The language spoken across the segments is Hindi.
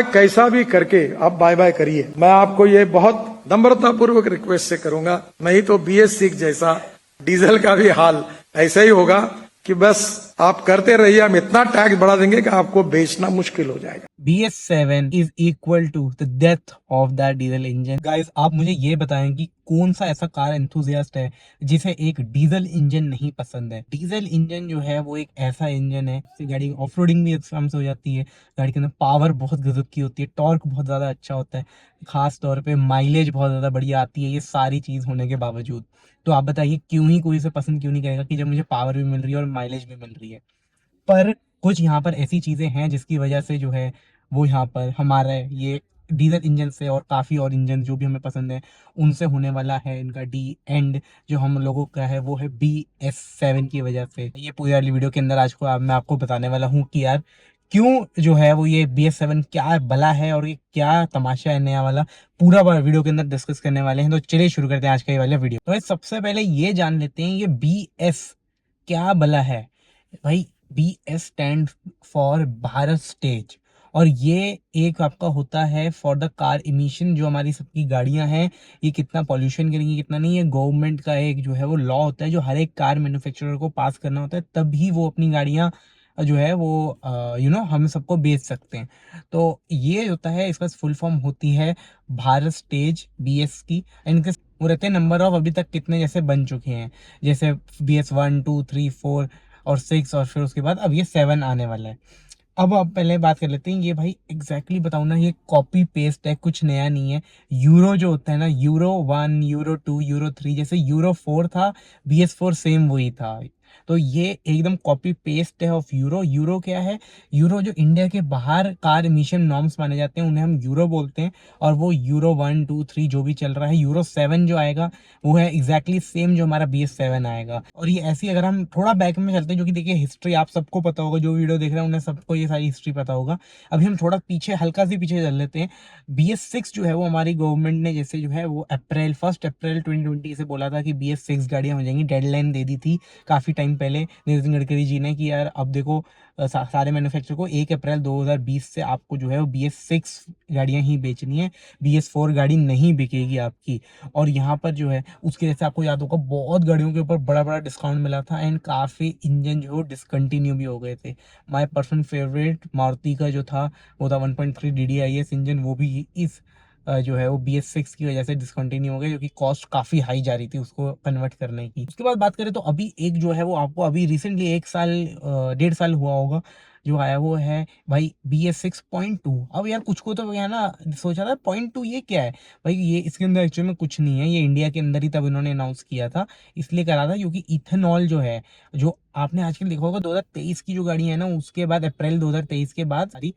कैसा भी करके आप बाय बाय करिए। मैं आपको ये बहुत नम्रता पूर्वक रिक्वेस्ट से करूंगा, नहीं तो BS6 जैसा डीजल का भी हाल ऐसा ही होगा कि बस आप करते रहिए, हम इतना टैक्स बढ़ा देंगे कि आपको बेचना मुश्किल हो जाएगा। BS7 is equal to the death of that diesel engine. Guys, आप मुझे ये बताएं कि कौन सा ऐसा कार एंथुजियास्ट है जिसे एक डीजल इंजन नहीं पसंद है। डीजल इंजन जो है वो एक ऐसा इंजन है जिससे गाड़ी ऑफ रोडिंग भी आराम से हो जाती है। गाड़ी के अंदर पावर बहुत गजब की होती है, टॉर्क बहुत ज़्यादा अच्छा होता है, खास तौर पे माइलेज बहुत ज़्यादा बढ़िया आती है। ये सारी चीज़ होने के बावजूद तो आप बताइए क्यों ही कोई इसे पसंद क्यों नहीं करेगा कि जब मुझे पावर भी मिल रही है और माइलेज भी मिल रही है। पर कुछ यहाँ पर ऐसी चीज़ें हैं जिसकी वजह से जो है वो यहाँ पर हमारा ये डीजल इंजन से और काफ़ी और इंजन जो भी हमें पसंद है उनसे होने वाला है इनका डी एंड जो हम लोगों का है वो है BS7 की वजह से। ये पूरी वाली वीडियो के अंदर आज को मैं आपको बताने वाला हूँ कि यार क्यों जो है वो ये BS7 क्या भला है और ये क्या तमाशा है नया वाला, पूरा वीडियो के अंदर डिस्कस करने वाले हैं। तो चलिए शुरू करते हैं आज का ये वाला वीडियो। तो सबसे पहले ये जान लेते हैं ये BS क्या भला है भाई। BS stand for Bharat stage और ये एक आपका होता है फॉर द कार इमिशन। जो हमारी सबकी गाड़ियां हैं ये कितना पॉल्यूशन करेंगी कितना नहीं, ये गवर्नमेंट का एक जो है वो लॉ होता है जो हर एक कार मैन्युफैक्चरर को पास करना होता है, तभी वो अपनी गाड़ियां जो है वो हम सबको बेच सकते हैं। तो ये होता है, इसका फुल फॉर्म होती है भारत स्टेज BS की। एंड इनके वो रहते हैं नंबर ऑफ अभी तक कितने जैसे बन चुके हैं, जैसे BS1 2 3 4 और 6 और फिर उसके बाद अब ये 7 आने वाला है। अब पहले बात कर लेते हैं ये भाई एग्जैक्टली बताऊँ ना, ये कॉपी पेस्ट है, कुछ नया नहीं है। यूरो जो होता है ना, Euro 1 Euro 2 Euro 3, जैसे Euro 4 था BS4 सेम वही था। तो ये एकदम कॉपी पेस्ट है ऑफ यूरो। यूरो क्या है? यूरो जो इंडिया के बाहर कार इमिशन नॉर्म्स माने जाते हैं उन्हें हम यूरो बोलते हैं। और वो Euro 1 2 3 जो भी चल रहा है, Euro 7 जो आएगा वो है एग्जैक्टली सेम जो हमारा BS7 आएगा। और ये ऐसी अगर हम थोड़ा बैक में चलते हैं, जो कि देखिए हिस्ट्री आप सबको पता होगा, जो वीडियो देख रहे हैं उन्हें सबको ये सारी हिस्ट्री पता होगा। अभी हम थोड़ा पीछे, हल्का सी पीछे चल लेते हैं। BS6 जो है वो हमारी गवर्नमेंट ने जैसे जो है वो अप्रैल 2020 से बोला था कि BS6 गाड़ियां हो जाएंगी, डेडलाइन दे दी थी काफ़ी टाइम पहले नितिन गडकरी जी ने कि यार अब देखो सारे मैन्युफैक्चर को 1 अप्रैल 2020 से आपको जो है वो BS6 गाड़ियां ही बेचनी है, BS4 गाड़ी नहीं बिकेगी आपकी। और यहाँ पर जो है उसके जैसे आपको याद होगा बहुत गाड़ियों के ऊपर बड़ा बड़ा डिस्काउंट मिला था एंड काफ़ी इंजन जो डिसकंटिन्यू भी हो गए थे। माय पर्सनल फेवरेट मारुति का जो था वो था 1.3 DDIS इंजन, वो भी इस जो है वो BS6 की वजह से डिसकंटिन्यू हो गया, क्योंकि कॉस्ट काफ़ी हाई जा रही थी उसको कन्वर्ट करने की। उसके बाद बात करें तो अभी एक जो है वो आपको अभी रिसेंटली 1 साल 1.5 साल हुआ होगा जो आया वो है भाई BS6.2। अब यार कुछ को तो यार ना सोचा था .2 ये क्या है भाई, ये इसके अंदर एक्चुअली में कुछ नहीं है, ये इंडिया के अंदर ही तब इन्होंने अनाउंस किया था, इसलिए करा था क्योंकि इथेनॉल जो है, जो आपने आजकल देखा होगा 2023 की जो गाड़ी है ना, उसके बाद अप्रैल 2023 के बाद सारी,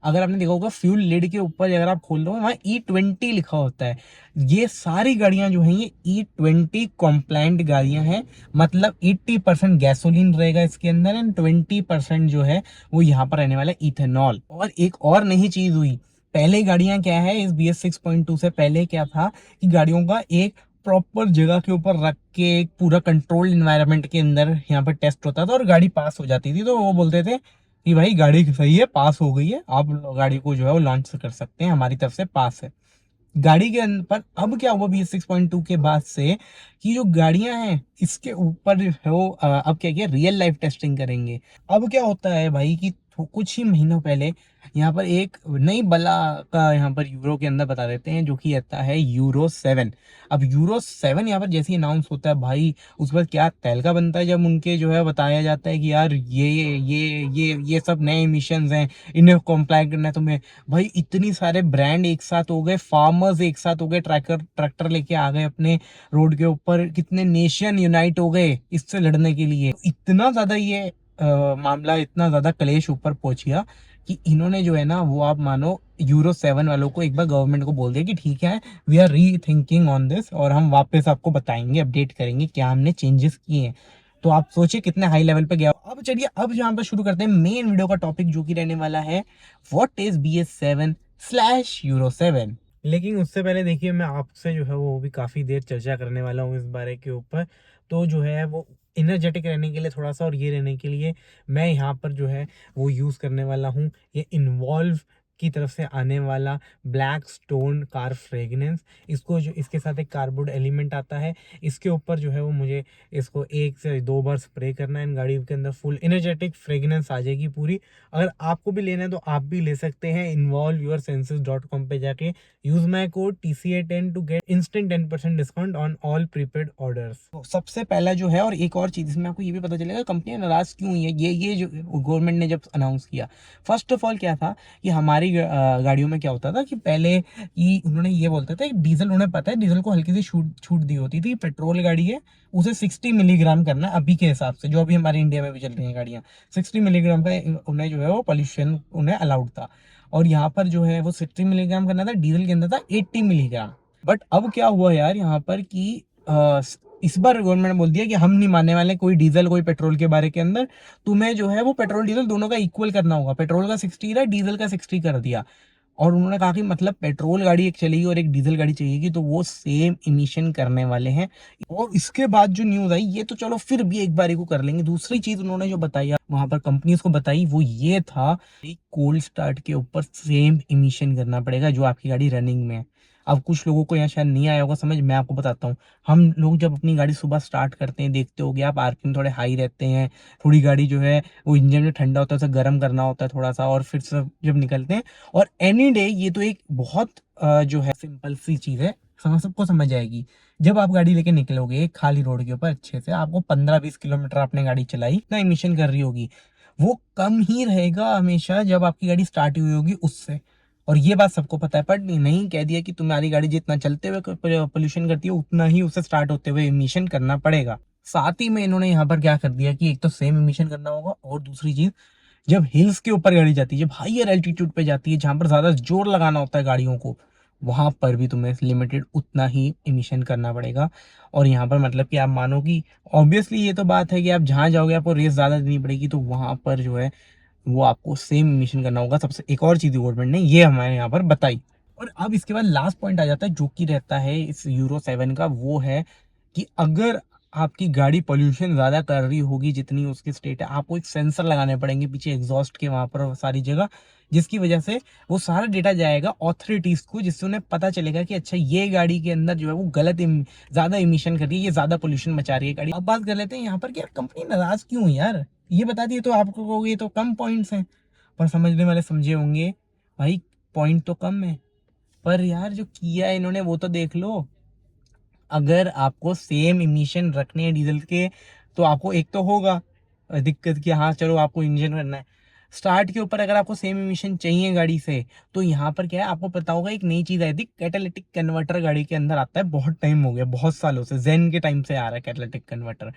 अगर आपने देखा होगा फ्यूल लिड के ऊपर अगर आप खोल दो वहाँ E20 लिखा होता है। ये सारी गाड़ियां जो हैं ये E20 कॉम्प्लाइंट गाड़ियां हैं, मतलब 80% गैसोलीन रहेगा इसके अंदर एंड 20% जो है वो यहाँ पर रहने वाला है इथेनॉल। और एक और नई चीज हुई, पहले गाड़ियां क्या है इस BS6.2 से पहले क्या था कि गाड़ियों का एक प्रॉपर जगह के ऊपर रख के एक पूरा कंट्रोल्ड इन्वायरमेंट के अंदर यहाँ पर टेस्ट होता था और गाड़ी पास हो जाती थी, तो वो बोलते थे कि भाई गाड़ी सही है, पास हो गई है, आप गाड़ी को जो है वो लॉन्च कर सकते हैं, हमारी तरफ से पास है गाड़ी के अंदर। पर अब क्या हुआ BS6.2 के बाद से कि जो गाड़ियां हैं इसके ऊपर जो है वो अब क्या किया, रियल लाइफ टेस्टिंग करेंगे। अब क्या होता है भाई कि कुछ ही महीनों पहले यहाँ पर एक नई बला का यहाँ पर यूरो के अंदर बता देते हैं, जो कि आता है Euro 7। अब Euro 7 यहाँ पर जैसे ही अनाउंस होता है भाई, उस पर क्या तहलका बनता है जब उनके जो है बताया जाता है कि यार ये सब नए इमिशंस हैं, इन्हें कॉम्प्लाई करना है तुम्हें। भाई इतनी सारे ब्रांड एक साथ हो गए, फार्मर्स एक साथ हो गए, ट्रैक्टर लेके आ गए अपने रोड के ऊपर, कितने नेशन यूनाइट हो गए इससे लड़ने के लिए। इतना ज्यादा ये मामला, इतना ज्यादा क्लेश ऊपर पहुंच गया कि इन्होंने जो है ना वो आप मानो Euro 7 वालों को एक बार गवर्नमेंट को बोल दिया कि ठीक है, वी आर री थिंकिंग ऑन दिस और हम वापस आपको बताएंगे, अपडेट करेंगे क्या हमने चेंजेस किए हैं। तो आप सोचिए कितने हाई लेवल पे गया। अब चलिए अब यहाँ पर शुरू करते हैं मेन वीडियो का टॉपिक, जो कि रहने वाला है व्हाट इज BS7/Euro 7। लेकिन उससे पहले देखिए मैं आपसे जो है वो भी काफ़ी देर चर्चा करने वाला हूँ इस बारे के ऊपर। तो जो है वो एनर्जेटिक रहने के लिए थोड़ा सा और ये रहने के लिए मैं यहाँ पर जो है वो यूज़ करने वाला हूँ ये इन्वॉल्व की तरफ से आने वाला ब्लैक स्टोन कार फ्रेगनेंस, इसको जो इसके साथ एक कार्बोर्ड एलिमेंट आता है, इसके ऊपर जो है वो मुझे इसको 1 से 2 बार स्प्रे करना है, गाड़ी के अंदर फुल एनर्जेटिक फ्रेगनेंस आ जाएगी पूरी। अगर आपको भी लेना है तो आप भी ले सकते हैं involveyoursenses.com पे जाके, use my code TCA10 to get instant 10% discount on all prepaid orders. सबसे पहला जो है, और एक और चीज इसमें आपको ये भी पता चलेगा कंपनी नाराज क्यों हुई है, ये जो गवर्नमेंट ने जब अनाउंस किया, फर्स्ट ऑफ ऑल क्या था कि हमारी गाड़ियों में क्या होता था कि पहले कि उन्होंने ये बोलते थे डीजल, उन्हें पता है डीजल को हल्की सी छूट दी होती थी, पेट्रोल गाड़ी है उसे 60 मिलीग्राम करना है अभी के हिसाब से, जो अभी हमारे इंडिया में भी चल रही है गाड़ियाँ, 60 मिलीग्राम का उन्हें जो है वो पॉल्यूशन उन्हें अलाउड था। और यहाँ पर जो है वो 60 मिलीग्राम करना था, डीजल के अंदर था 80 मिलीग्राम। बट अब क्या हुआ यार यहाँ पर कि इस बार गवर्नमेंट ने बोल दिया कि हम नहीं मानने वाले कोई डीजल कोई पेट्रोल के बारे के अंदर, तुम्हें जो है वो पेट्रोल डीजल दोनों का इक्वल करना होगा, पेट्रोल का 60 रहा, डीजल का 60 कर दिया। और उन्होंने कहा कि मतलब पेट्रोल गाड़ी एक चलेगी और एक डीजल गाड़ी चाहिएगी तो वो सेम इमिशन करने वाले हैं। और इसके बाद जो न्यूज आई, ये तो चलो फिर भी एक बारी को कर लेंगे, दूसरी चीज उन्होंने जो बताई वहां पर कंपनीज को बताई वो ये था कि कोल्ड स्टार्ट के ऊपर सेम इमिशन करना पड़ेगा जो आपकी गाड़ी रनिंग में है। अब कुछ लोगों को यहाँ शायद नहीं आया होगा समझ, मैं आपको बताता हूँ। हम लोग जब अपनी गाड़ी सुबह स्टार्ट करते हैं, देखते होगे आप आरपीएम थोड़े हाई रहते हैं, थोड़ी गाड़ी जो है वो इंजन में ठंडा होता है, उसे गर्म करना होता है थोड़ा सा, और फिर सब जब निकलते हैं। और एनी डे ये तो एक बहुत जो है सिंपल सी चीज है, सबको समझ आएगी। जब आप गाड़ी लेके निकलोगे खाली रोड के ऊपर अच्छे से, आपको 15-20 किलोमीटर आपने गाड़ी चलाई, इतना इमिशन कर रही होगी, वो कम ही रहेगा हमेशा जब आपकी गाड़ी स्टार्ट हुई होगी उससे। और ये बात सबको पता है, पर नहीं कह दिया कि तुम्हारी गाड़ी जितना चलते हुए पोल्यूशन करती है उतना ही उसे स्टार्ट होते हुए इमिशन करना पड़ेगा। साथ ही में इन्होंने यहाँ पर क्या कर दिया कि एक तो सेम इमिशन करना होगा, और दूसरी चीज जब हिल्स के ऊपर गाड़ी जाती है, जब हायर एल्टीट्यूड पे जाती है, जहां पर ज्यादा जोर लगाना होता है गाड़ियों को, वहां पर भी तुम्हें लिमिटेड उतना ही इमिशन करना पड़ेगा। और यहाँ पर मतलब कि आप मानो कि ऑब्वियसली ये तो बात है कि आप जहां जाओगे आपको रेस ज्यादा देनी पड़ेगी, तो वहां पर जो है वो आपको सेम इमिशन करना होगा। सबसे एक और चीज गवर्नमेंट ने ये हमारे यहाँ पर बताई। और अब इसके बाद लास्ट पॉइंट आ जाता है जो कि रहता है इस यूरो 7 का, वो है कि अगर आपकी गाड़ी पोल्यूशन ज्यादा कर रही होगी जितनी उसकी स्टेट है, आपको एक सेंसर लगाने पड़ेंगे पीछे एग्जॉस्ट के वहां पर सारी जगह, जिसकी वजह से वो सारा डेटा जाएगा ऑथोरिटीज को, जिससे उन्हें पता चलेगा कि अच्छा ये गाड़ी के अंदर जो है वो ज्यादा इमिशन कर रही है, ये ज्यादा पोल्यूशन मचा रही है गाड़ी। अब बात कर लेते हैं यहाँ पर कि कंपनी नाराज क्यों है यार, ये बता दिए तो आपको कहोगे ये तो कम पॉइंट्स हैं, पर समझने वाले समझे होंगे भाई पॉइंट तो कम है, पर यार जो किया है इन्होंने वो तो देख लो। अगर आपको सेम इमिशन रखने हैं डीजल के, तो आपको एक तो होगा दिक्कत कि हाँ चलो आपको इंजन करना है स्टार्ट के ऊपर, अगर आपको सेम इमिशन चाहिए गाड़ी से, तो यहाँ पर क्या है आपको पता होगा एक नई चीज आई थी, कैटालिटिक कन्वर्टर गाड़ी के अंदर आता है, बहुत टाइम हो गया, बहुत सालों से, जेन के टाइम से आ रहा है कैटालिटिक कन्वर्टर।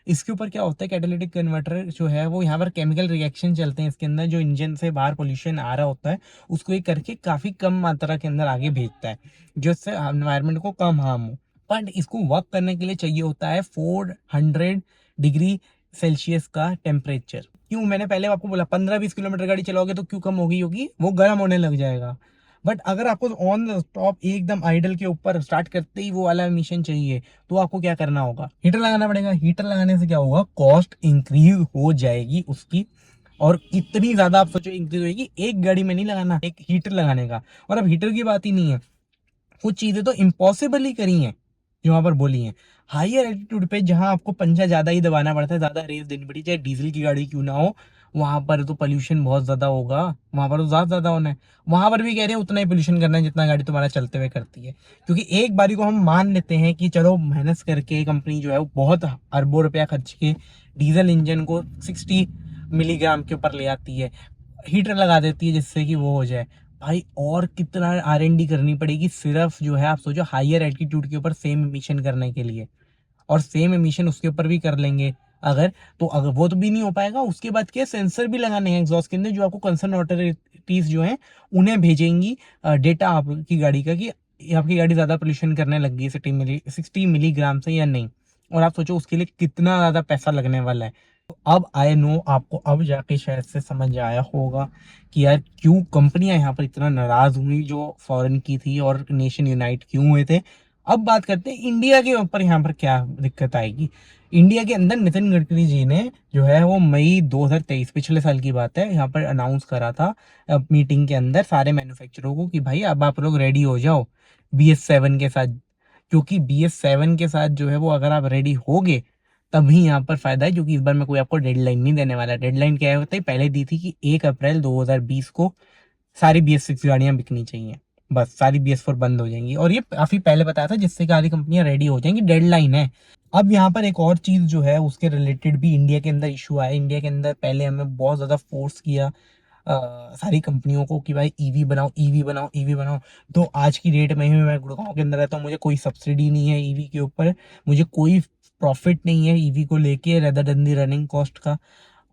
इसके ऊपर क्या होता है, कैटालिटिक कन्वर्टर जो है वो यहाँ पर केमिकल रिएक्शन चलते हैं इसके अंदर, जो इंजन से बाहर पोल्यूशन आ रहा होता है उसको ये करके काफी कम मात्रा के अंदर आगे भेजता है, जिससे एनवायरमेंट को कम हार्म हो। बट इसको वर्क करने के लिए चाहिए होता है 400 डिग्री सेल्सियस का टेम्परेचर। क्यों, मैंने पहले आपको बोला 15-20 किलोमीटर गाड़ी चलाओगे तो क्यों कम होगी, होगी वो गर्म होने लग जाएगा। बट अगर आपको ऑन द स्टॉप एकदम आइडल के ऊपर स्टार्ट करते ही वो वाला मिशन चाहिए, तो आपको क्या करना होगा, हीटर लगाना पड़ेगा। हीटर लगाने से क्या होगा, कॉस्ट इंक्रीज हो जाएगी उसकी, और इतनी ज्यादा आप सोचो इंक्रीज होगी, एक गाड़ी में नहीं लगाना, एक हीटर लगाने का। और अब हीटर की बात ही नहीं है, कुछ चीजें तो इम्पॉसिबल ही करी हैं जो वहां पर बोली हैं। हायर एल्टीट्यूड पे जहां आपको पंजा ज्यादा ही दबाना पड़ता है, ज्यादा रेस देनी पड़ी, चाहे डीजल की गाड़ी क्यों ना हो, वहां पर तो पोल्यूशन बहुत ज्यादा होगा, वहां पर तो ज्यादा होना है। वहां पर भी कह रहे हैं उतना ही पोल्यूशन करना है जितना गाड़ी तुम्हारा चलते हुए करती है। क्योंकि एक बारी को हम मान लेते हैं कि चलो मेहनत करके कंपनी जो है वो बहुत अरबों रुपया खर्च के डीजल इंजन को 60 मिलीग्राम के ऊपर ले आती है, हीटर लगा देती है जिससे कि वो हो जाए। भाई और कितना R&D करनी पड़ेगी सिर्फ जो है आप सोचो हायर एल्टीट्यूड के ऊपर सेम इमिशन करने के लिए, और सेम इमिशन उसके ऊपर भी कर लेंगे अगर, तो अगर वो तो भी नहीं हो पाएगा, उसके बाद क्या सेंसर भी लगाने हैं एग्जॉस्ट के अंदर, जो आपको कंसर्न अथॉरिटीज जो हैं उन्हें भेजेंगी डेटा आपकी गाड़ी का कि आपकी गाड़ी ज्यादा पोल्यूशन करने लग गई 60 मिलीग्राम से या नहीं। और आप सोचो उसके लिए कितना ज्यादा पैसा लगने वाला है। तो अब आई नो आपको अब जाके शायद से समझ आया होगा कि यार क्यों कंपनियां यहाँ पर इतना नाराज हुई जो फॉरेन की थी, और नेशन यूनाइट क्यों हुए थे। अब बात करते हैं इंडिया के ऊपर यहाँ पर क्या दिक्कत आएगी। इंडिया के अंदर नितिन गडकरी जी ने जो है वो मई 2023 पिछले साल की बात है यहाँ पर अनाउंस करा था मीटिंग के अंदर सारे मैन्युफैक्चररों को कि भाई अब आप लोग रेडी हो जाओ BS7 के साथ, क्योंकि BS7 के साथ जो है वो अगर आप रेडी होगे तभी यहाँ पर फायदा है, क्योंकि इस बार मैं कोई आपको डेडलाइन नहीं देने वाला। डेडलाइन क्या होता है, पहले दी थी कि 1 अप्रैल 2020 को सारी BS6 गाड़ियां बिकनी चाहिए, बस सारी BS4 बंद हो जाएंगी, और ये काफी पहले बताया था जिससे कि आधी कंपनियां रेडी हो जाएंगी, डेडलाइन है। अब यहाँ पर एक और चीज जो है उसके रिलेटेड भी इंडिया के अंदर इशू आया। इंडिया के अंदर पहले हमें बहुत ज्यादा फोर्स किया सारी कंपनियों को कि भाई ईवी बनाओ, ईवी बनाओ, ईवी बनाओ। तो आज की डेट में ही मैं गुड़गांव के अंदर रहता हूँ, मुझे कोई सब्सिडी नहीं है ईवी के ऊपर, मुझे कोई प्रॉफिट नहीं है ईवी को लेके रेदर देन दी रनिंग कॉस्ट का।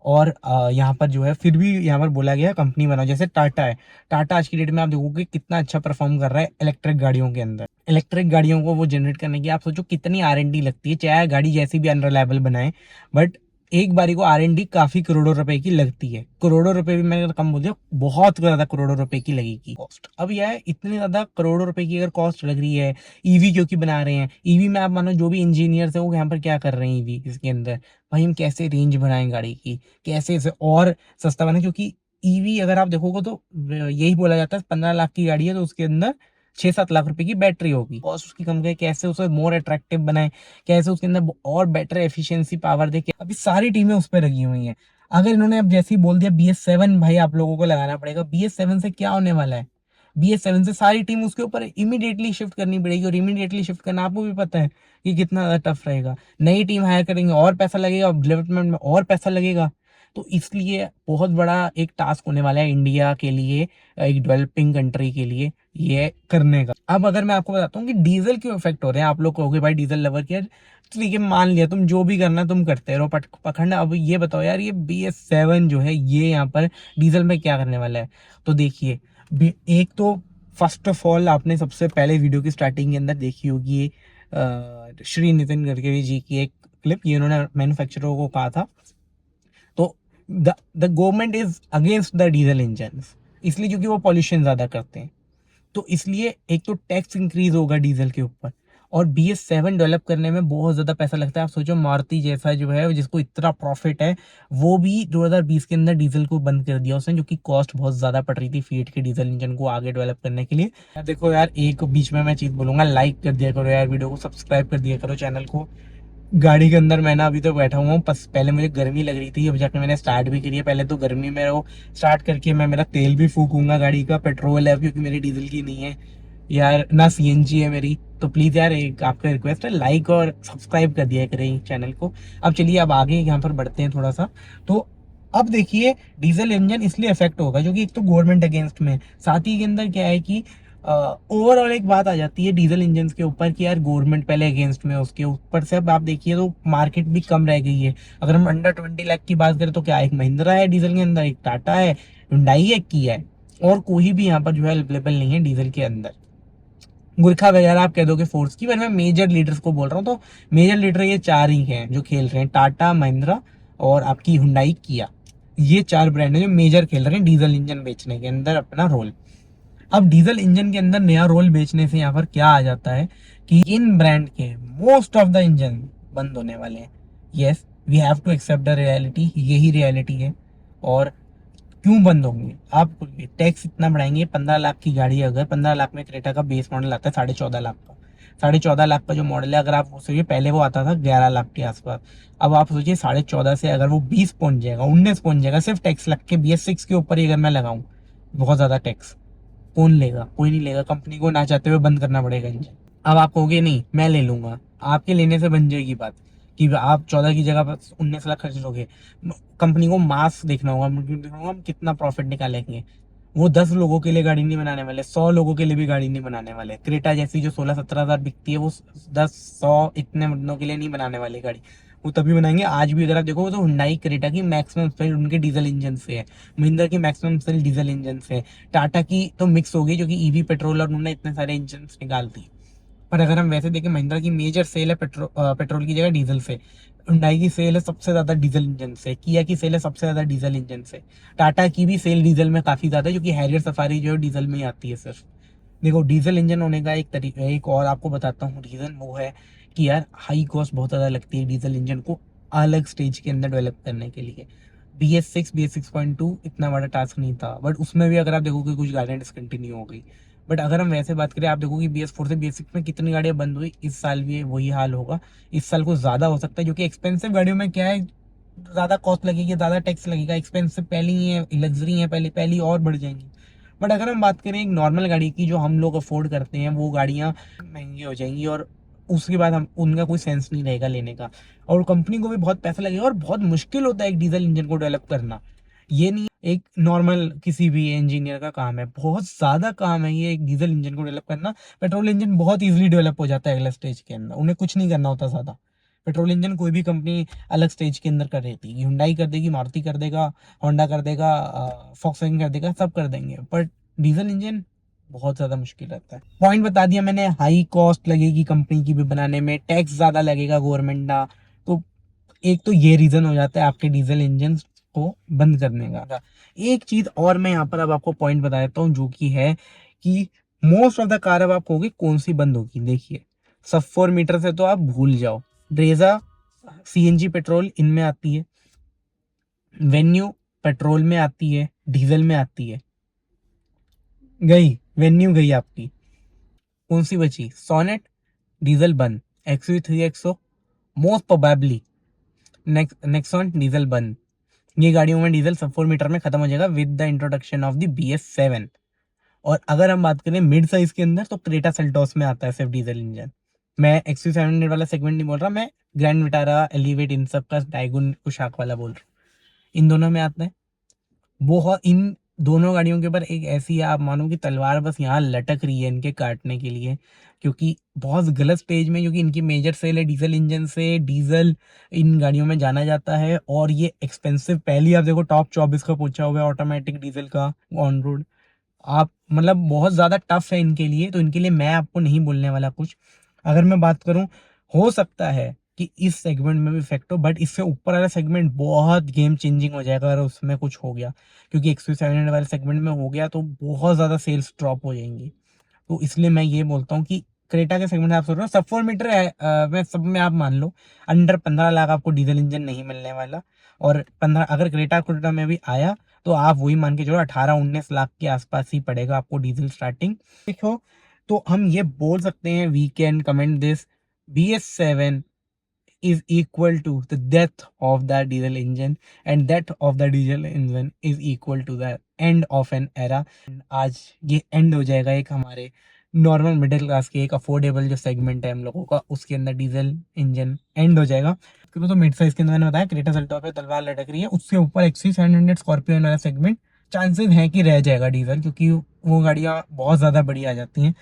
और यहाँ पर जो है फिर भी यहाँ पर बोला गया कंपनी बनाओ। जैसे टाटा है, टाटा आज की डेट में आप देखोगे कितना अच्छा परफॉर्म कर रहा है इलेक्ट्रिक गाड़ियों के अंदर। इलेक्ट्रिक गाड़ियों को वो जनरेट करने की आप सोचो कितनी R&D लगती है, चाहे गाड़ी जैसी भी अनरिलायबल बनाए, बट एक बारी को R&D काफी करोड़ों रुपए की लगती है। करोड़ों रुपए भी मैंने कम बोल दिया, बहुत ज्यादा करोड़ों रुपए की लगेगी कॉस्ट। अब यह है इतनी ज्यादा करोड़ों रुपए की अगर कॉस्ट लग रही है, ईवी क्योंकि बना रहे हैं, ईवी में आप मानो जो भी इंजीनियर्स है वो यहाँ पर क्या कर रहे हैं ईवी इसके अंदर, भाई हम कैसे रेंज बनाएं गाड़ी की, कैसे इसे और सस्ता बनाएं, क्योंकि ईवी अगर आप देखोगे तो यही बोला जाता है 15 लाख की गाड़ी है तो उसके अंदर 6-7 लाख रुपए की बैटरी होगी, कॉस्ट उसकी कम करे, कैसे उसे मोर अट्रैक्टिव बनाए, कैसे उसके अंदर और बेटर एफिशिएंसी पावर दे। अभी सारी टीमें उस पर लगी हुई हैं। अगर इन्होंने अब जैसे ही बोल दिया BS7 भाई आप लोगों को लगाना पड़ेगा, BS7 से क्या होने वाला है, BS7 से सारी टीम उसके ऊपर इमीडिएटली शिफ्ट करनी पड़ेगी, और इमीडिएटली शिफ्ट करना आपको भी पता है कि कितना ज्यादा टफ रहेगा। नई टीम हायर करेंगे और पैसा लगेगा, डेवलपमेंट में और पैसा लगेगा, तो इसलिए बहुत बड़ा एक टास्क होने वाला है इंडिया के लिए, एक डेवलपिंग कंट्री के लिए ये करने का। अब अगर मैं आपको बताता हूँ कि डीजल क्यों इफेक्ट हो रहे हैं, आप लोग कहोगे भाई डीजल लवर के, ठीक है मान लिया तुम जो भी करना तुम करते रहो पखंड। अब ये बताओ यार ये BS7 जो है ये यहाँ पर डीजल में क्या करने वाला है। तो देखिए एक तो फर्स्ट ऑफ ऑल आपने सबसे पहले वीडियो की स्टार्टिंग के अंदर देखी होगी ये श्री नितिन गडकरी जी की एक क्लिप, ये उन्होंने मैन्युफैक्चररों को कहा था। तो the government is against the diesel engine, इसलिए क्योंकि वो पॉल्यूशन ज्यादा करते हैं, तो इसलिए एक तो टैक्स इंक्रीज होगा डीजल के ऊपर, और BS7 डेवलप करने में बहुत ज्यादा पैसा लगता है। आप सोचो मारुति जैसा जो है जिसको इतना प्रॉफिट है, वो भी 2020 के अंदर डीजल को बंद कर दिया उसने, जो कि कॉस्ट बहुत ज्यादा पड़ रही थी फीट के डीजल इंजन को आगे डेवलप करने के लिए। यार देखो यार एक बीच में मैं चीज बोलूंगा, लाइक कर दिया करो यार वीडियो को, सब्सक्राइब कर दिया करो चैनल को। गाड़ी के अंदर मैं ना अभी तो बैठा हुआ हूँ, पहले मुझे गर्मी लग रही थी, अब जाकर मैंने स्टार्ट भी करी है। पहले तो गर्मी में वो स्टार्ट करके मैं मेरा तेल भी फूकूंगा, गाड़ी का पेट्रोल है क्योंकि मेरी डीजल की नहीं है यार, ना CNG है मेरी। तो प्लीज यार एक आपका रिक्वेस्ट है, लाइक और सब्सक्राइब कर दिया करें चैनल को। अब चलिए अब आगे यहाँ पर बढ़ते हैं थोड़ा सा। तो अब देखिए डीजल इंजन इसलिए इफेक्ट होगा क्योंकि एक तो गवर्नमेंट अगेंस्ट में, साथ ही के अंदर क्या है कि ओवरऑल एक बात आ जाती है डीजल इंजन के ऊपर कि यार गवर्नमेंट पहले अगेंस्ट में, उसके ऊपर से अब आप देखिए तो मार्केट भी कम रह गई है। अगर हम अंडर 20 लाख की बात करें तो क्या एक महिंद्रा है डीजल के अंदर, एक टाटा है, हुंडई है, किया है, और कोई भी यहाँ पर जो है अवेलेबल नहीं है डीजल के अंदर। गुरखा वगैरह आप कह दोगे फोर्स की, पर मैं मेजर लीडर्स को बोल रहा हूँ। तो मेजर लीडर ये चार ही हैं जो खेल रहे हैं, टाटा, महिंद्रा और आपकी हुंडई, किया, ये चार ब्रांड है जो मेजर खेल रहे हैं डीजल इंजन बेचने के अंदर अपना रोल। अब डीजल इंजन के अंदर नया रोल बेचने से यहाँ पर क्या आ जाता है कि इन ब्रांड के मोस्ट ऑफ द इंजन बंद होने वाले हैं। Yes we have to accept the reality, यही रियलिटी है। और क्यों बंद होंगे, आप टैक्स इतना बढ़ाएंगे, 15 लाख की गाड़ी, अगर 15 लाख में क्रेटा का बेस मॉडल आता है 14.5 लाख का, 14.5 लाख का जो मॉडल है, अगर आप सोचिए पहले वो आता था 11 लाख के आसपास, अब आप सोचिए 14.5 से अगर वो 20 पहुंच जाएगा, 19 पहुंच जाएगा, सिर्फ टैक्स लग के BS6 के ऊपर ही अगर मैं लगाऊं, बहुत ज्यादा टैक्स, कौन लेगा, कोई नहीं लेगा, कंपनी को ना चाहते हुए बंद करना पड़ेगा इंजन। अब आप कहोगे नहीं मैं ले लूंगा, आपके लेने से बन जाएगी बात कि आप 14 की जगह पर 19 लाख खर्च लोगे। कंपनी को मास देखना होगा, हम कितना प्रॉफिट निकालेंगे। वो 10 लोगों के लिए गाड़ी नहीं बनाने वाले, 100 लोगों के लिए भी गाड़ी नहीं बनाने वाले। क्रेटा जैसी जो 16-17 हजार बिकती है, वो 10-100 इतने बंदों के लिए नहीं बनाने वाली गाड़ी, वो तभी बनाएंगे। आज भी अगर आप देखो तो हुंडई क्रेटा की मैक्सिमम सेल उनके डीजल इंजन से है, महिंद्रा की मैक्सिमम सेल डीजल इंजन से है, टाटा की तो मिक्स हो गई जो कि ईवी पेट्रोल और उन्होंने इतने सारे इंजन निकाल दी। पर अगर हम वैसे देखें, महिंद्रा की मेजर सेल है पेट्रोल की जगह डीजल से, हुंडई की सेल है सबसे ज्यादा डीजल इंजन से, किया की सेल है सबसे ज्यादा डीजल इंजन से, टाटा की भी सेल डीजल में काफी ज्यादा है, जो कि हैरियर सफारी जो है डीजल में ही आती है सिर्फ। देखो डीजल इंजन होने का एक तरीका, एक और आपको बताता हूँ रीज़न, वो है कि यार हाई कॉस्ट बहुत ज़्यादा लगती है डीजल इंजन को अलग स्टेज के अंदर डेवलप करने के लिए। BS6 इतना बड़ा टास्क नहीं था, बट उसमें भी अगर आप देखोगे कुछ गाड़ियाँ डिसकंटिन्यू हो गई। बट अगर हम वैसे बात करें, आप देखोगे BS4 से BS6 में कितनी गाड़ियाँ बंद हुई, इस साल भी वही हाल होगा। इस साल कुछ ज़्यादा हो सकता है, क्योंकि एक्सपेंसिव गाड़ियों में क्या है, ज़्यादा कॉस्ट लगेगी, ज़्यादा टैक्स लगेगा। एक्सपेंसिव पहले ही है, लग्जरी है पहले पहली और बढ़ जाएंगी। बट अगर हम बात करें एक नॉर्मल गाड़ी की जो हम लोग अफोर्ड करते हैं, वो गाड़ियाँ महंगी हो जाएंगी, और उसके बाद हम उनका कोई सेंस नहीं रहेगा लेने का, और कंपनी को भी बहुत पैसा लगेगा, और बहुत मुश्किल होता है एक डीजल इंजन को डेवलप करना। ये नहीं एक नॉर्मल किसी भी इंजीनियर का काम है, बहुत ज़्यादा काम है ये एक डीजल इंजन को डेवलप करना। पेट्रोल इंजन बहुत ईजिली डेवलप हो जाता है अगला स्टेज के अंदर, उन्हें कुछ नहीं करना होता ज़्यादा। पेट्रोल इंजन कोई भी कंपनी अलग स्टेज के अंदर कर देती है, हुंडई कर देगी, मारुति कर देगा, होंडा कर देगा, फॉक्सवैगन कर देगा, सब कर देंगे। पर डीजल इंजन बहुत ज़्यादा मुश्किल रहता है। पॉइंट बता दिया मैंने, हाई कॉस्ट लगेगी कंपनी की भी बनाने में, टैक्स ज़्यादा लगेगा गवर्नमेंट का। तो एक तो ये रीज़न हो जाता है आपके डीजल इंजन को बंद करने का। एक चीज़ और मैं यहाँ पर अब आपको पॉइंट बता देता हूँ, जो कि है कि मोस्ट ऑफ द कार, अब आप कहोगे कौन सी बंद होगी, देखिए सब 4 मीटर से तो आप भूल जाओ। ब्रेजा CNG पेट्रोल इनमें आती है, वेन्यू पेट्रोल में आती है, डीजल में आती है, गई वेन्यू गई आपकी। कौन सी बची? सोनेट, डीजल बंद। XV3XO most probably, Nexon diesel बंद। ये गाड़ियों में डीजल सब 4 मीटर में खत्म हो जाएगा with the introduction of the BS7। और अगर हम बात करें मिड साइज के अंदर, तो क्रेटा सेल्टोस में आता है सिर्फ डीजल इंजन। मैं XV700 वाला सेगमेंट नहीं बोल रहा, मैं ग्रैंड विटारा, एलिवेट, इन सब का डाइगुन कुशाक वाला बोल रहा हूँ। इन दोनों में आता है। बहुत इन दोनों गाड़ियों के ऊपर एक ऐसी, आप मानो कि तलवार बस यहाँ लटक रही है इनके काटने के लिए, क्योंकि बहुत गलत स्टेज में, क्योंकि इनकी मेजर सेल है डीजल इंजन से, डीजल इन गाड़ियों में जाना जाता है, और ये एक्सपेंसिव। पहले आप देखो टॉप 24 का पूछा हुआ है ऑटोमेटिक डीजल का ऑन रोड। आप मतलब बहुत ज़्यादा टफ है इनके लिए, तो इनके लिए मैं आपको नहीं बोलने वाला कुछ। अगर मैं बात करूं, हो सकता है कि इस सेगमेंट में भी इफेक्ट हो, बट इससे ऊपर वाला सेगमेंट बहुत गेम चेंजिंग हो जाएगा अगर उसमें कुछ हो गया, क्योंकि XV700 वाले सेगमेंट में हो गया तो बहुत ज़्यादा सेल्स ड्रॉप हो जाएंगी। तो इसलिए मैं ये बोलता हूँ कि क्रेटा के सेगमेंट आप सोच रहे हो, सब 4 मीटर है, में सब में आप मान लो अंडर 15 लाख आपको डीजल इंजन नहीं मिलने वाला। और 15, अगर क्रेटा क्रेटा में भी आया तो आप वही मान के चलो 18-19 लाख के आसपास ही पड़ेगा आपको डीजल स्टार्टिंग। देखो, तो हम ये बोल सकते हैं, we can comment this, BS7 is equal to the death of that diesel engine, and death of the diesel engine is equal to the end of an era। आज ये एंड हो जाएगा एक हमारे नॉर्मल मिडिल क्लास के, एक अफोर्डेबल जो सेगमेंट है हम लोगों का, उसके अंदर डीजल इंजन एंड हो जाएगा। तो मिड साइज के अंदर मैंने बताया क्रेटा सेल्टॉस पे तलवार लटक रही है, उससे ऊपर XC700 स्कॉर्पियो वाला सेगमेंट चांसेस हैं कि रह जाएगा डीजल, क्योंकि वो गाड़ियाँ बहुत ज़्यादा बड़ी आ जाती हैं।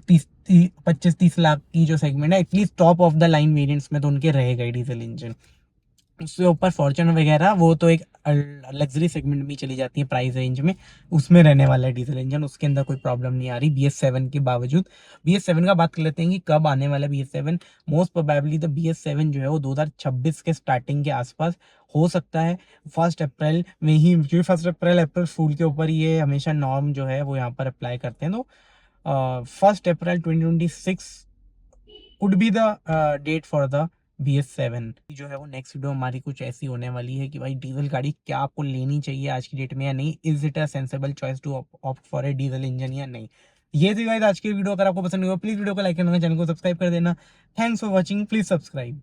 25-30 लाख की जो सेगमेंट है, at least top of the line variants में तो उनके रहेगा ही डीजल इंजन। उससे ऊपर फॉर्च्यूनर वगैरह, वो तो एक लग्जरी सेगमेंट में चली जाती है प्राइस रेंज में, उसमें रहने वाला है डीजल इंजन, उसके अंदर कोई प्रॉब्लम नहीं आ रही BS7 के बावजूद। BS7 का बात कर लेते हैं कि कब आने वाला है BS7। Most probably the BS7 जो है वो 2026 के स्टार्टिंग के आसपास हो सकता है, 1 अप्रैल में ही, क्योंकि 1 अप्रैल अप्रैल फूल के ऊपर ये हमेशा नॉर्म जो है वो यहाँ पर अप्लाई करते हैं। तो 1 April 2026 could be the date for the BS7 जो है वो। नेक्स्ट वीडियो हमारी कुछ ऐसी होने वाली है कि भाई डीजल गाड़ी क्या आपको लेनी चाहिए आज की डेट में या नहीं, is it a sensible choice to opt for a diesel engine या नहीं। ये थी गाइस आज की वीडियो। अगर आपको पसंद हुआ प्लीज वीडियो को लाइक करना, चैनल को सब्सक्राइब कर देना। Thanks for watching, please subscribe.